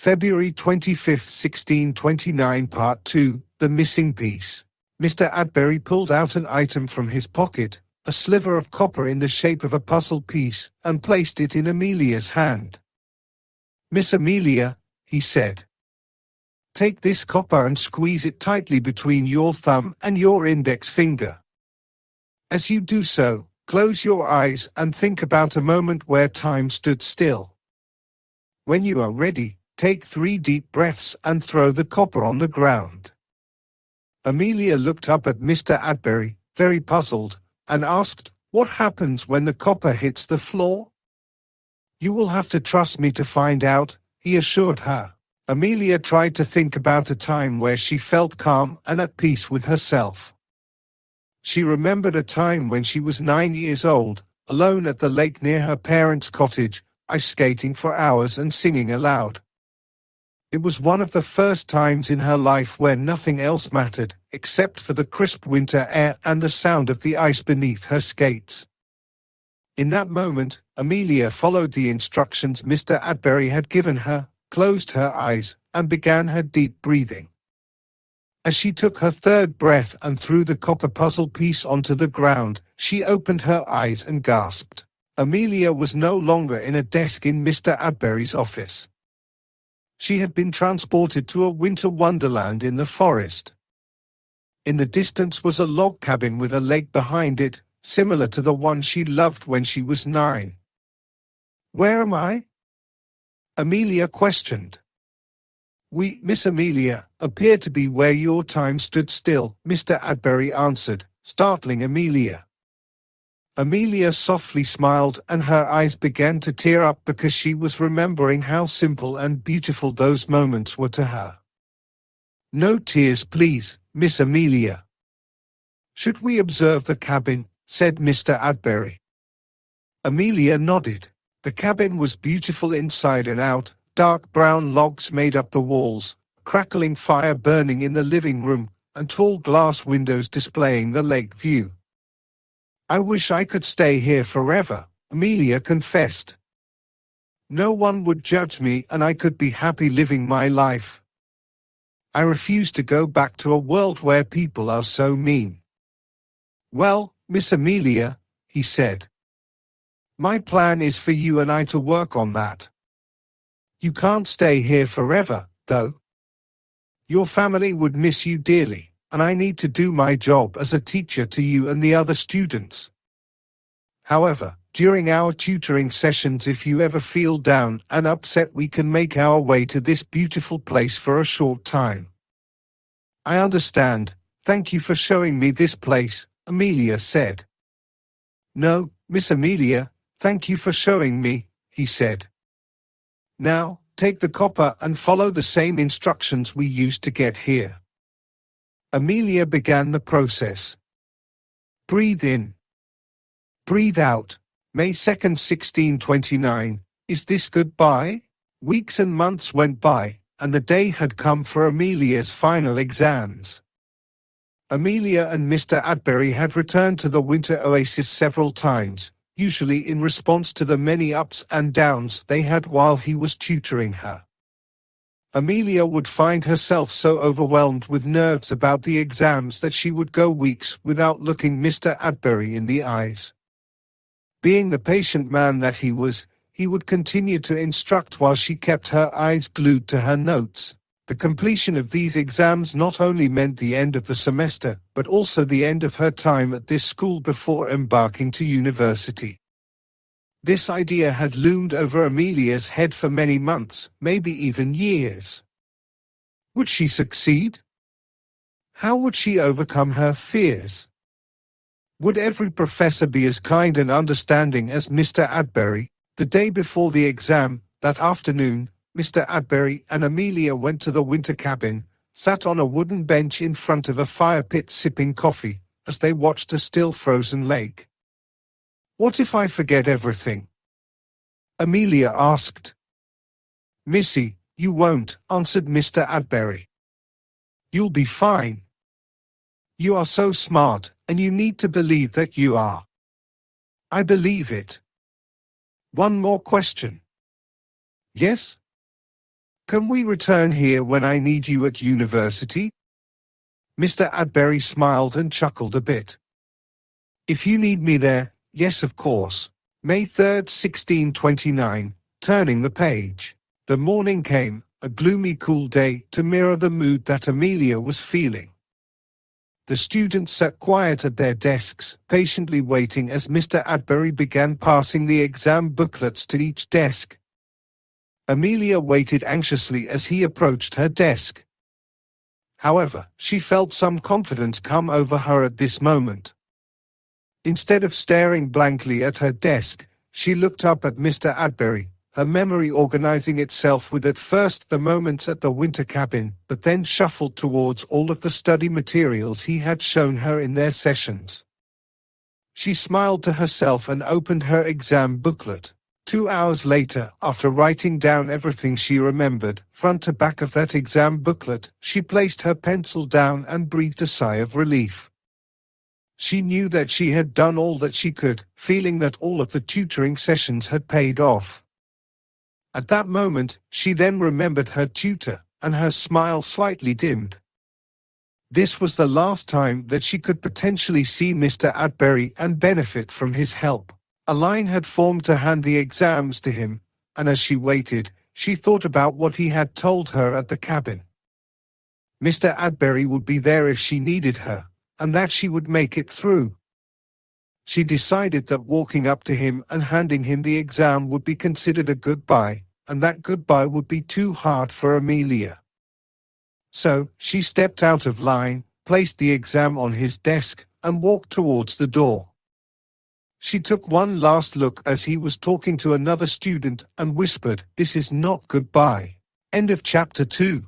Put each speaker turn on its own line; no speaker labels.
February 25, 1629 Part 2, The Missing Piece. Mr. Atterbury pulled out an item from his pocket, a sliver of copper in the shape of a puzzle piece, and placed it in Amelia's hand. "Miss Amelia," he said, "take this copper and squeeze it tightly between your thumb and your index finger. As you do so, close your eyes and think about a moment where time stood still. When you are ready, take 3 deep breaths and throw the copper on the ground." Amelia looked up at Mr. Atterbury, very puzzled, and asked, "What happens when the copper hits the floor?" "You will have to trust me to find out," he assured her. Amelia tried to think about a time where she felt calm and at peace with herself. She remembered a time when she was 9 years old, alone at the lake near her parents' cottage, ice skating for hours and singing aloud. It was one of the first times in her life where nothing else mattered, except for the crisp winter air and the sound of the ice beneath her skates. In that moment, Amelia followed the instructions Mr. Atterbury had given her, closed her eyes, and began her deep breathing. As she took her 3rd breath and threw the copper puzzle piece onto the ground, she opened her eyes and gasped. Amelia was no longer in a desk in Mr. Atterbury's office. She had been transported to a winter wonderland in the forest. In the distance was a log cabin with a lake behind it, similar to the one she loved when she was 9. "Where am I?" Amelia questioned. "We, Miss Amelia, appear to be where your time stood still," Mr. Atterbury answered, startling Amelia. Amelia softly smiled and her eyes began to tear up because she was remembering how simple and beautiful those moments were to her. "No tears, please, Miss Amelia." "Should we observe the cabin?" said Mr. Atterbury. Amelia nodded. The cabin was beautiful inside and out. Dark brown logs made up the walls, a crackling fire burning in the living room, and tall glass windows displaying the lake view. "I wish I could stay here forever," Amelia confessed. "No one would judge me and I could be happy living my life. I refuse to go back to a world where people are so mean." "Well, Miss Amelia," he said, "my plan is for you and I to work on that. You can't stay here forever, though. Your family would miss you dearly, and I need to do my job as a teacher to you and the other students. However, during our tutoring sessions, if you ever feel down and upset, we can make our way to this beautiful place for a short time." "I understand. Thank you for showing me this place," Amelia said. "No, Miss Amelia, thank you for showing me," he said. "Now, take the copper and follow the same instructions we used to get here." Amelia began the process. Breathe in. Breathe out. May 2nd, 1629. Is this goodbye? Weeks and months went by, and the day had come for Amelia's final exams. Amelia and Mr. Atterbury had returned to the winter oasis several times, usually in response to the many ups and downs they had while he was tutoring her. Amelia would find herself so overwhelmed with nerves about the exams that she would go weeks without looking Mr. Atterbury in the eyes. Being the patient man that he was, he would continue to instruct while she kept her eyes glued to her notes. The completion of these exams not only meant the end of the semester, but also the end of her time at this school before embarking to university. This idea had loomed over Amelia's head for many months, maybe even years. Would she succeed? How would she overcome her fears? Would every professor be as kind and understanding as Mr. Atterbury? The day before the exam, that afternoon, Mr. Atterbury and Amelia went to the winter cabin, sat on a wooden bench in front of a fire pit sipping coffee, as they watched a still frozen lake. "What if I forget everything?" Amelia asked. "Missy, you won't," answered Mr. Atterbury. "You'll be fine. You are so smart, and you need to believe that you are." "I believe it." "One more question." "Yes?" Can we return here when I need you at university? Mr. Adberry smiled and chuckled a bit. If you need me there, yes of course. May 3rd, 1629, turning the page. The morning came, a gloomy cool day, to mirror the mood that Amelia was feeling. The students sat quiet at their desks, patiently waiting as Mr. Adberry began passing the exam booklets to each desk. Amelia waited anxiously as he approached her desk. However, she felt some confidence come over her at this moment. Instead of staring blankly at her desk, she looked up at Mr. Adberry, her memory organizing itself with at first the moments at the winter cabin, but then shuffled towards all of the study materials he had shown her in their sessions. She smiled to herself and opened her exam booklet. 2 hours later, after writing down everything she remembered, front to back of that exam booklet, she placed her pencil down and breathed a sigh of relief. She knew that she had done all that she could, feeling that all of the tutoring sessions had paid off. At that moment, she then remembered her tutor, and her smile slightly dimmed. This was the last time that she could potentially see Mr. Adberry and benefit from his help. A line had formed to hand the exams to him, and as she waited, she thought about what he had told her at the cabin. Mr. Adberry would be there if she needed her, and that she would make it through. She decided that walking up to him and handing him the exam would be considered a goodbye, and that goodbye would be too hard for Amelia. So, she stepped out of line, placed the exam on his desk, and walked towards the door. She took one last look as he was talking to another student and whispered, "This is not goodbye." End of chapter 2.